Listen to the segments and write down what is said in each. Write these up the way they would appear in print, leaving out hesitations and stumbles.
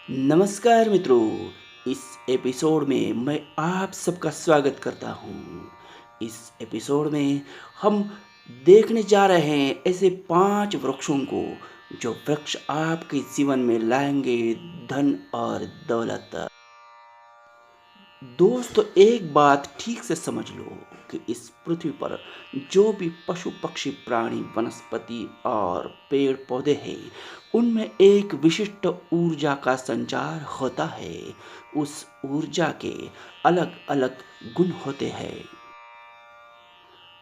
नमस्कार मित्रों। इस एपिसोड में मैं आप सबका स्वागत करता हूँ। इस एपिसोड में हम देखने जा रहे हैं ऐसे 5 वृक्षों को जो वृक्ष आपके जीवन में लाएंगे धन और दौलत। दोस्तों, एक बात ठीक से समझ लो कि इस पृथ्वी पर जो भी पशु पक्षी प्राणी वनस्पति और पेड़ पौधे हैं, उनमें एक विशिष्ट ऊर्जा का संचार होता है। उस ऊर्जा के अलग अलग गुण होते हैं।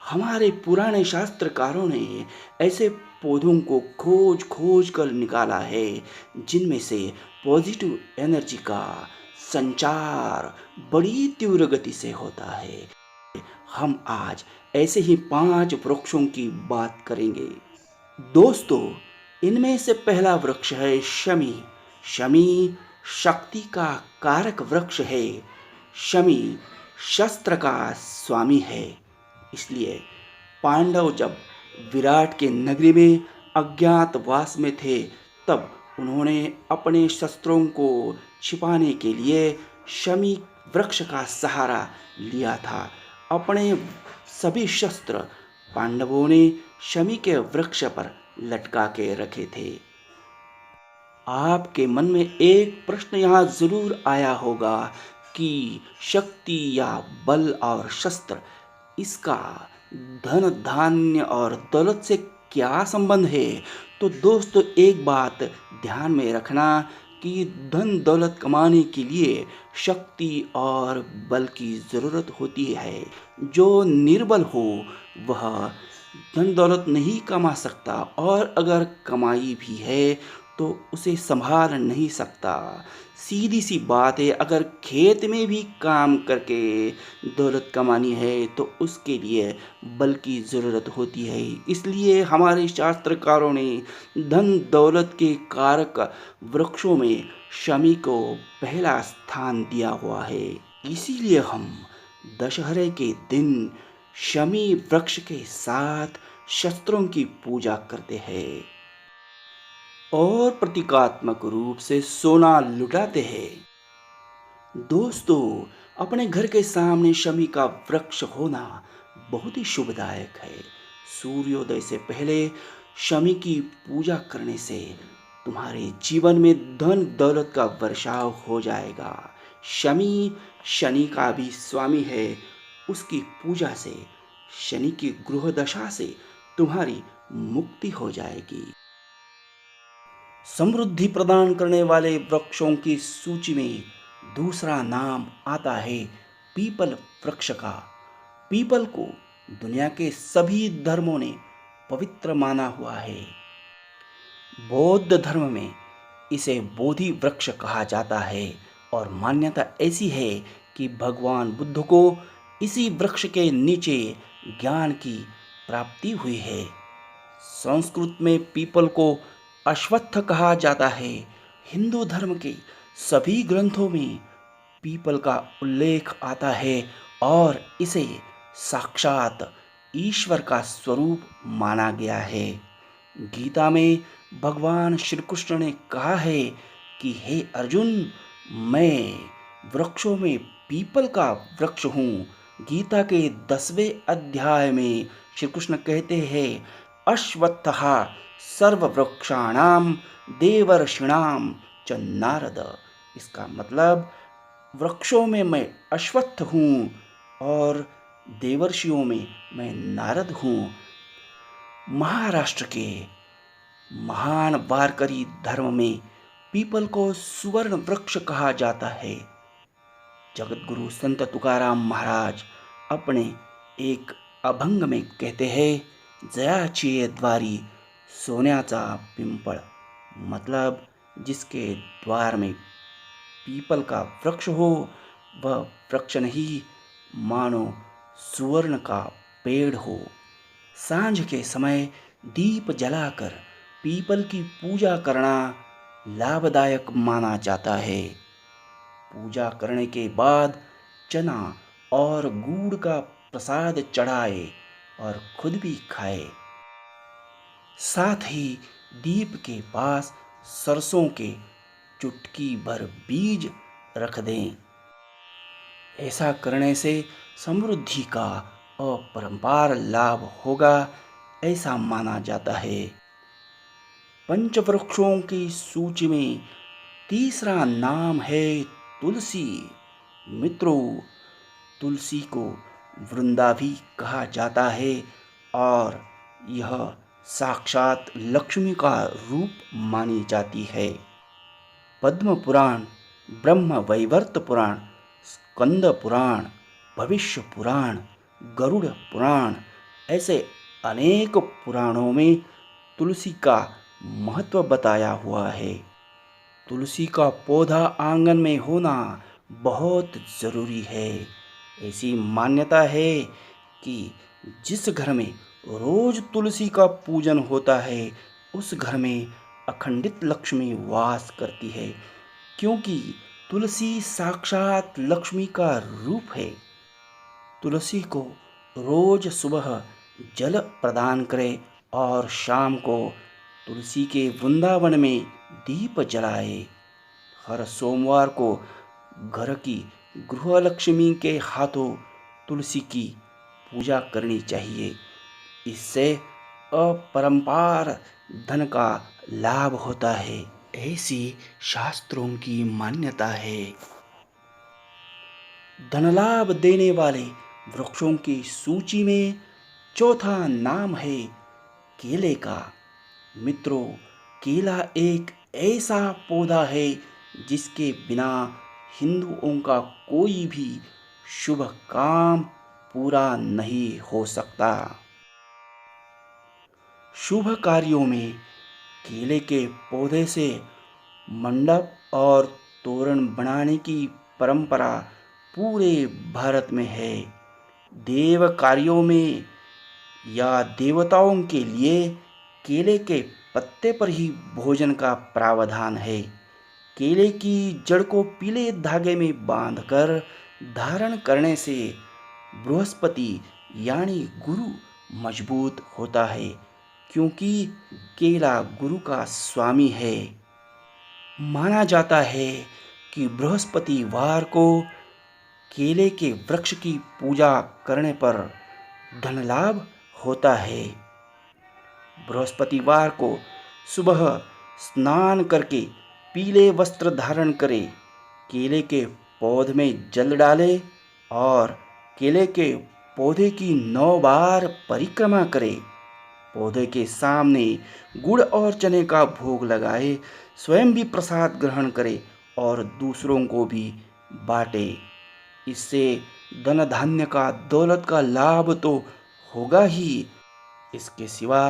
हमारे पुराने शास्त्रकारों ने ऐसे पौधों को खोज खोज कर निकाला है जिनमें से पॉजिटिव एनर्जी का संचार बड़ी तीव्र गति से होता है। हम आज ऐसे ही 5 वृक्षों की बात करेंगे। दोस्तों, इनमें से पहला वृक्ष है शमी। शमी शक्ति का कारक वृक्ष है। शमी शस्त्र का स्वामी है। इसलिए पांडव जब विराट के नगरी में अज्ञातवास में थे, तब उन्होंने अपने शस्त्रों को छिपाने के लिए शमी वृक्ष का सहारा लिया था। अपने सभी शस्त्र पांडवों ने शमी के वृक्ष पर लटका के रखे थे। आपके मन में एक प्रश्न यहाँ जरूर आया होगा कि शक्ति या बल और शस्त्र, इसका धन धान्य और दौलत से क्या संबंध है। तो दोस्तों, एक बात ध्यान में रखना कि धन दौलत कमाने के लिए शक्ति और बल की ज़रूरत होती है। जो निर्बल हो वह धन दौलत नहीं कमा सकता, और अगर कमाई भी है तो उसे संभाल नहीं सकता। सीधी सी बात है, अगर खेत में भी काम करके दौलत कमानी है तो उसके लिए बल की ज़रूरत होती है। इसलिए हमारे शास्त्रकारों ने धन दौलत के कारक वृक्षों में शमी को पहला स्थान दिया हुआ है। इसीलिए हम दशहरे के दिन शमी वृक्ष के साथ शस्त्रों की पूजा करते हैं और प्रतीकात्मक रूप से सोना लुटाते हैं। दोस्तों, अपने घर के सामने शमी का वृक्ष होना बहुत ही शुभदायक है। सूर्योदय से पहले शमी की पूजा करने से तुम्हारे जीवन में धन दौलत का वर्षाव हो जाएगा। शमी शनि का भी स्वामी है। उसकी पूजा से शनि की ग्रह दशा से तुम्हारी मुक्ति हो जाएगी। समृद्धि प्रदान करने वाले वृक्षों की सूची में दूसरा नाम आता है पीपल वृक्ष का। पीपल को दुनिया के सभी धर्मों ने पवित्र माना हुआ है। बौद्ध धर्म में इसे बोधि वृक्ष कहा जाता है और मान्यता ऐसी है कि भगवान बुद्ध को इसी वृक्ष के नीचे ज्ञान की प्राप्ति हुई है। संस्कृत में पीपल को अश्वत्थ कहा जाता है। हिंदू धर्म के सभी ग्रंथों में पीपल का उल्लेख आता है और इसे साक्षात ईश्वर का स्वरूप माना गया है। गीता में भगवान श्री कृष्ण ने कहा है कि हे अर्जुन, मैं वृक्षों में पीपल का वृक्ष हूँ। गीता के 10वें अध्याय में श्री कृष्ण कहते हैं, अश्वत्थः सर्ववृक्षाणाम देवर्षिणाम च नारद। इसका मतलब वृक्षों में मैं अश्वत्थ हूँ और देवर्षियों में मैं नारद हूँ। महाराष्ट्र के महान वारकरी धर्म में पीपल को सुवर्ण वृक्ष कहा जाता है। जगत गुरु संत तुकाराम महाराज अपने एक अभंग में कहते हैं, जयाची द्वारी सोन्याचा पिंपळ। मतलब जिसके द्वार में पीपल का वृक्ष हो वह वृक्ष नहीं मानो सुवर्ण का पेड़ हो। सांझ के समय दीप जलाकर पीपल की पूजा करना लाभदायक माना जाता है। पूजा करने के बाद चना और गुड़ का प्रसाद चढ़ाए और खुद भी खाए। साथ ही दीप के पास सरसों के चुटकी भर बीज रख दें। ऐसा करने से समृद्धि का अपरंपार लाभ होगा, ऐसा माना जाता है। पंचवृक्षों की सूची में तीसरा नाम है तुलसी। मित्रों, तुलसी को वृंदा भी कहा जाता है और यह साक्षात लक्ष्मी का रूप मानी जाती है। पद्म पुराण, ब्रह्म वैवर्त पुराण, स्कंद पुराण, भविष्य पुराण, गरुड़ पुराण, ऐसे अनेक पुराणों में तुलसी का महत्व बताया हुआ है। तुलसी का पौधा आंगन में होना बहुत ज़रूरी है। ऐसी मान्यता है कि जिस घर में रोज तुलसी का पूजन होता है, उस घर में अखंडित लक्ष्मी वास करती है, क्योंकि तुलसी साक्षात लक्ष्मी का रूप है। तुलसी को रोज सुबह जल प्रदान करें और शाम को तुलसी के वृंदावन में दीप जलाए। हर सोमवार को घर की गृहलक्ष्मी के हाथों तुलसी की पूजा करनी चाहिए। इससे अपरंपार धन का लाभ होता है, ऐसी शास्त्रों की मान्यता है। धन लाभ देने वाले वृक्षों की सूची में चौथा नाम है केले का। मित्रों, केला एक ऐसा पौधा है जिसके बिना हिंदुओं का कोई भी शुभ काम पूरा नहीं हो सकता। शुभ कार्यों में केले के पौधे से मंडप और तोरण बनाने की परंपरा पूरे भारत में है। देव कार्यों में या देवताओं के लिए केले के पत्ते पर ही भोजन का प्रावधान है। केले की जड़ को पीले धागे में बांधकर धारण करने से बृहस्पति यानी गुरु मजबूत होता है, क्योंकि केला गुरु का स्वामी है। माना जाता है कि बृहस्पतिवार को केले के वृक्ष की पूजा करने पर धन लाभ होता है। बृहस्पतिवार को सुबह स्नान करके पीले वस्त्र धारण करें, केले के पौधे में जल डालें और केले के पौधे की 9 बार परिक्रमा करें। पौधे के सामने गुड़ और चने का भोग लगाए, स्वयं भी प्रसाद ग्रहण करें और दूसरों को भी बांटे। इससे धन धान्य का, दौलत का लाभ तो होगा ही, इसके सिवा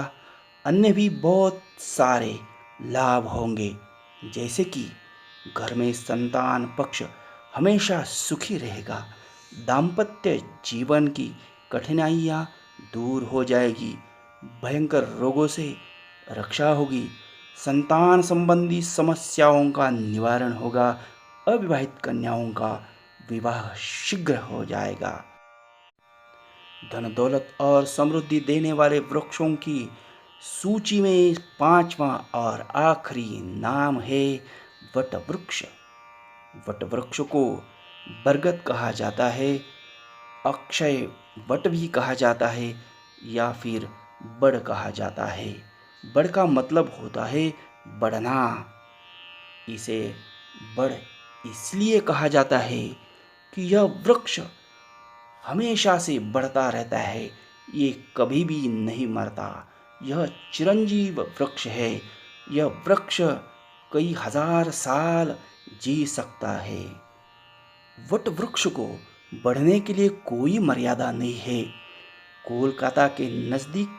अन्य भी बहुत सारे लाभ होंगे, जैसे कि घर में संतान पक्ष हमेशा सुखी रहेगा, दाम्पत्य जीवन की कठिनाइयाँ दूर हो जाएगी, भयंकर रोगों से रक्षा होगी, संतान संबंधी समस्याओं का निवारण होगा, अविवाहित कन्याओं का विवाह शीघ्र हो जाएगा। धन दौलत और समृद्धि देने वाले वृक्षों की सूची में 5वां और आखिरी नाम है वट वृक्ष। वट वृक्ष को बरगद कहा जाता है, अक्षय वट भी कहा जाता है या फिर बड़ कहा जाता है। बड़ का मतलब होता है बढ़ना। इसे बड़ इसलिए कहा जाता है कि यह वृक्ष हमेशा से बढ़ता रहता है, ये कभी भी नहीं मरता। यह चिरंजीव वृक्ष है। यह वृक्ष कई हजार साल जी सकता है। वट वृक्ष को बढ़ने के लिए कोई मर्यादा नहीं है। कोलकाता के नज़दीक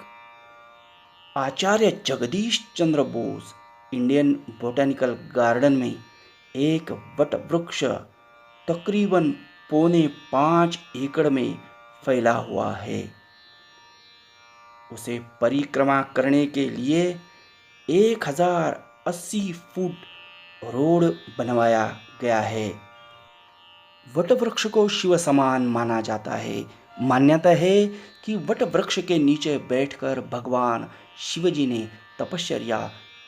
आचार्य Jagdish Chandra Bose Indian botanical garden में एक वट वृक्ष तकरीबन 4.25 एकड़ में फैला हुआ है। उसे परिक्रमा करने के लिए 1080 फुट रोड बनवाया गया है। वट वृक्ष को शिव समान माना जाता है। मान्यता है कि वट वृक्ष के नीचे बैठकर भगवान शिवजी ने तपश्चर्या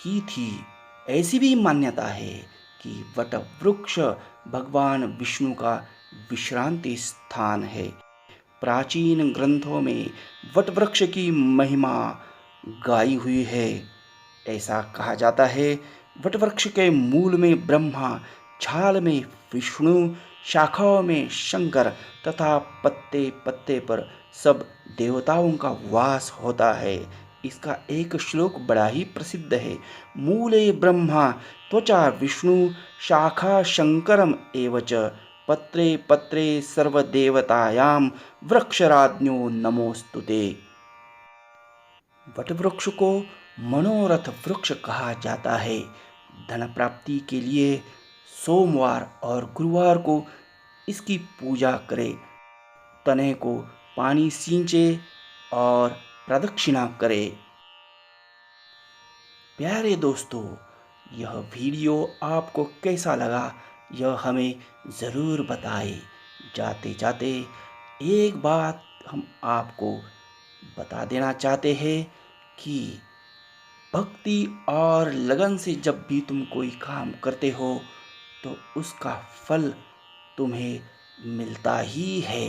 की थी। ऐसी भी मान्यता है कि वट वृक्ष भगवान विष्णु का विश्रांति स्थान है। प्राचीन ग्रंथों में वट वृक्ष की महिमा गाई हुई है। ऐसा कहा जाता है, वट वृक्ष के मूल में ब्रह्मा, छाल में विष्णु, शाखाओं में शंकर तथा पत्ते पत्ते पर सब देवताओं का वास होता है। इसका एक श्लोक बड़ा ही प्रसिद्ध है। मूले ब्रह्मा, त्वचा विष्णु, शाखा शंकरम एवच, पत्रे पत्रे सर्वदेवतायां वृक्षराज्ञो नमोस्तुते। वटवृक्ष को मनोरथ वृक्ष कहा जाता है। धन प्राप्ति के लिए सोमवार और गुरुवार को इसकी पूजा करें। तने को पानी सींचे और प्रदक्षिणा करें। प्यारे दोस्तों, यह वीडियो आपको कैसा लगा यह हमें ज़रूर बताएं। जाते जाते एक बात हम आपको बता देना चाहते हैं कि भक्ति और लगन से जब भी तुम कोई काम करते हो तो उसका फल तुम्हें मिलता ही है।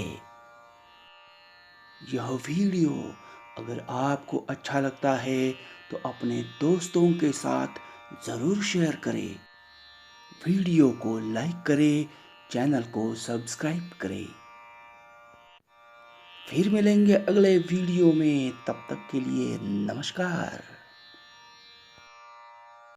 यह वीडियो अगर आपको अच्छा लगता है तो अपने दोस्तों के साथ ज़रूर शेयर करें। वीडियो को लाइक करें, चैनल को सब्सक्राइब करें। फिर मिलेंगे अगले वीडियो में, तब तक के लिए नमस्कार।